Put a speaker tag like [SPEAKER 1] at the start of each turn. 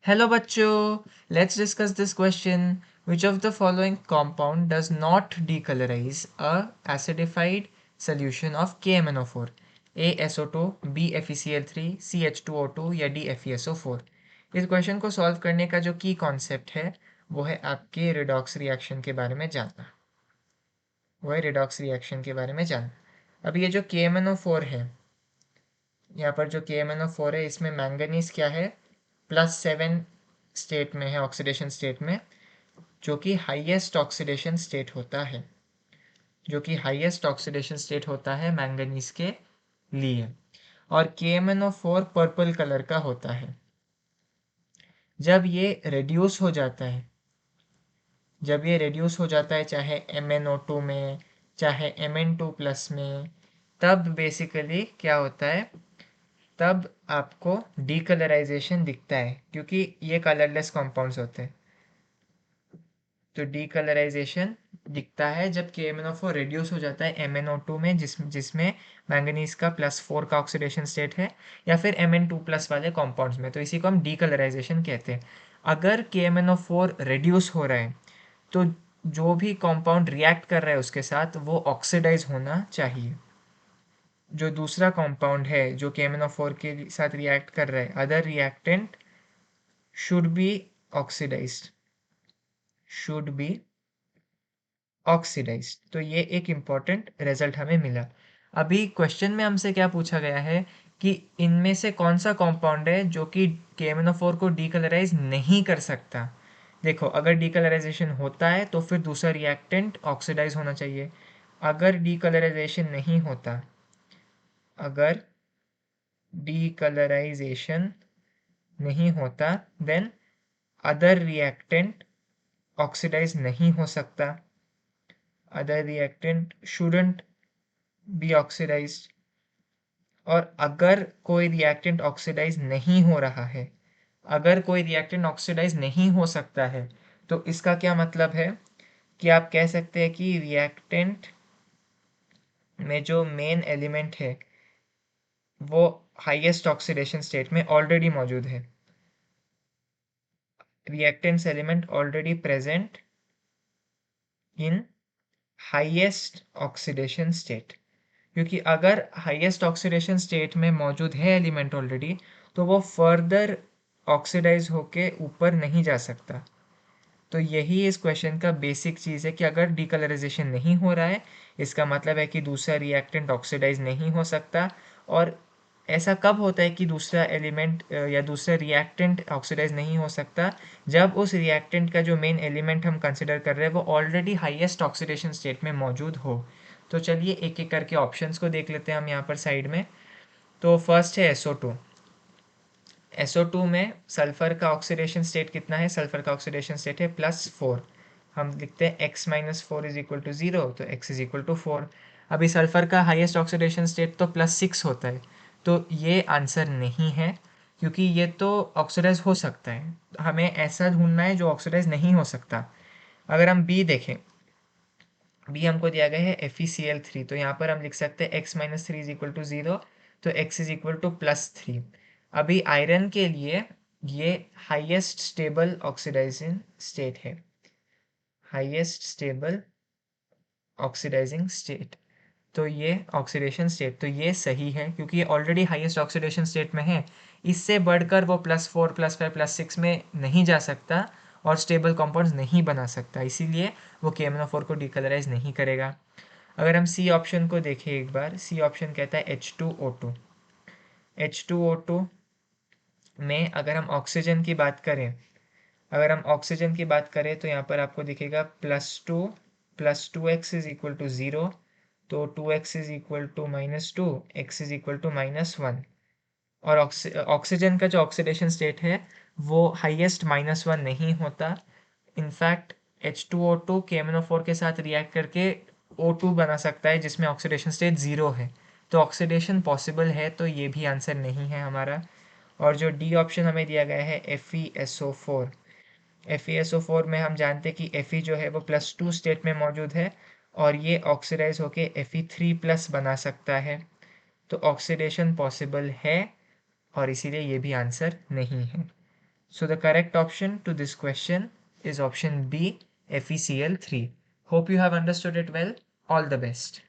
[SPEAKER 1] Hello bachcho, let's discuss this question. Which of the following compound does not decolorize a acidified solution of KMnO4? A SO2, B FeCl3, C H2O2 या D FeSO4? इस question को solve करने का जो की concept है वो है आपके रिडॉक्स रिएक्शन के बारे में जानना। अभी ये जो KMnO4 है, यहाँ पर जो KMnO4 है इसमें मैंगनीज क्या है, +7 स्टेट में है, ऑक्सीडेशन स्टेट में, जो कि हाईएस्ट ऑक्सीडेशन स्टेट होता है मैंगनीज के लिए। और KMnO4 पर्पल कलर का होता है। जब ये रेड्यूस हो जाता है चाहे MnO2 में चाहे Mn2 प्लस में, तब बेसिकली क्या होता है, तब आपको डीकलराइजेशन दिखता है, क्योंकि ये कलरलेस कॉम्पाउंड्स होते हैं। तो डीकलराइजेशन दिखता है जब KMnO4 रिड्यूस हो जाता है MnO2 में, जिसमें मैंगनीज का +4 का ऑक्सीडेशन स्टेट है, या फिर Mn2 प्लस वाले कॉम्पाउंड्स में, तो इसी को हम डीकलराइजेशन कहते हैं। अगर KMnO4 रिड्यूस हो रहा है तो जो भी कॉम्पाउंड रिएक्ट कर रहा है उसके साथ वो ऑक्सीडाइज होना चाहिए। जो दूसरा कॉम्पाउंड है जो KMnO4 के साथ रिएक्ट कर रहा है, other reactant should be oxidised. तो ये एक इम्पॉर्टेंट रिजल्ट हमें मिला। अभी क्वेश्चन में हमसे क्या पूछा गया है कि इनमें से कौन सा कॉम्पाउंड है जो कि KMnO4 को डीकलराइज नहीं कर सकता। देखो, अगर डीकलराइजेशन होता है तो फिर दूसरा रिएक्टेंट ऑक्सीडाइज होना चाहिए। अगर डीकलराइजेशन नहीं होता देन अदर रिएक्टेंट ऑक्सीडाइज नहीं हो सकता, other reactant shouldn't be oxidized। और अगर कोई रिएक्टेंट ऑक्सीडाइज नहीं हो रहा है, अगर कोई रिएक्टेंट ऑक्सीडाइज नहीं हो सकता है, तो इसका क्या मतलब है कि आप कह सकते हैं कि रिएक्टेंट में जो मेन एलिमेंट है वो हाईएस्ट ऑक्सीडेशन स्टेट में ऑलरेडी मौजूद है। Reactants element already present in highest oxidation state, क्योंकि अगर हाईएस्ट ऑक्सीडेशन स्टेट में मौजूद है एलिमेंट ऑलरेडी, तो वो फर्दर ऑक्सीडाइज होके ऊपर नहीं जा सकता। तो यही इस क्वेश्चन का बेसिक चीज़ है कि अगर डीकलराइजेशन नहीं हो रहा है, इसका मतलब है कि दूसरा रिएक्टेंट ऑक्सीडाइज नहीं हो सकता। और ऐसा कब होता है कि दूसरा एलिमेंट या दूसरा रिएक्टेंट ऑक्सीडाइज नहीं हो सकता, जब उस रिएक्टेंट का जो मेन एलिमेंट हम कंसिडर कर रहे हैं वो ऑलरेडी हाईएस्ट ऑक्सीडेशन स्टेट में मौजूद हो। तो चलिए एक एक करके ऑप्शंस को देख लेते हैं हम यहाँ पर साइड में। तो फर्स्ट है SO2। SO2 में सल्फर का ऑक्सीडेशन स्टेट कितना है, सल्फर का ऑक्सीडेशन स्टेट है +4। हम लिखते हैं x-4 इज इक्वल टू 0, तो x इज इक्वल टू 4। अभी सल्फर का हाईएस्ट ऑक्सीडेशन स्टेट तो +6 होता है, तो ये आंसर नहीं है, क्योंकि ये तो ऑक्सीडाइज हो सकता है। हमें ऐसा ढूंढना है जो ऑक्सीडाइज नहीं हो सकता। अगर हम बी देखें, बी हमको दिया गया है FeCl3, तो यहाँ पर हम लिख सकते हैं x-3 इज इक्वल टू 0, तो x इज इक्वल टू +3। अभी आयरन के लिए ये हाईएस्ट स्टेबल ऑक्सीडाइजिंग स्टेट है, हाईएस्ट स्टेबल ऑक्सीडाइजिंग स्टेट। तो ये ऑक्सीडेशन स्टेट, तो ये सही है क्योंकि ये ऑलरेडी हाईएस्ट ऑक्सीडेशन स्टेट में है। इससे बढ़कर वो +4 +5 +6 में नहीं जा सकता और स्टेबल कंपाउंड्स नहीं बना सकता, इसीलिए वो KMnO4 को डीकलराइज नहीं करेगा। अगर हम सी ऑप्शन को देखें एक बार, सी ऑप्शन कहता है H2O2। H2O2 में अगर हम ऑक्सीजन की बात करें, तो यहाँ पर आपको दिखेगा +2 + 2x इज इक्वल टू 0, तो 2x is equal to -2, x is equal to -1। और ऑक्सीजन का जो ऑक्सीडेशन स्टेट है वो हाईएस्ट -1 नहीं होता। इनफैक्ट H2O2 KMnO4 के साथ रिएक्ट करके O2 बना सकता है जिसमें ऑक्सीडेशन स्टेट 0 है, तो ऑक्सीडेशन पॉसिबल है, तो ये भी आंसर नहीं है हमारा। और जो डी ऑप्शन हमें दिया गया है FeSO4, FeSO4 में हम जानते हैं कि Fe जो है वो +2 स्टेट में मौजूद है और ये ऑक्सीडाइज होके Fe3+ बना सकता है, तो ऑक्सीडेशन पॉसिबल है और इसीलिए ये भी आंसर नहीं है। So the correct option to this question is option B, FeCl3. Hope you have understood it well. All the best.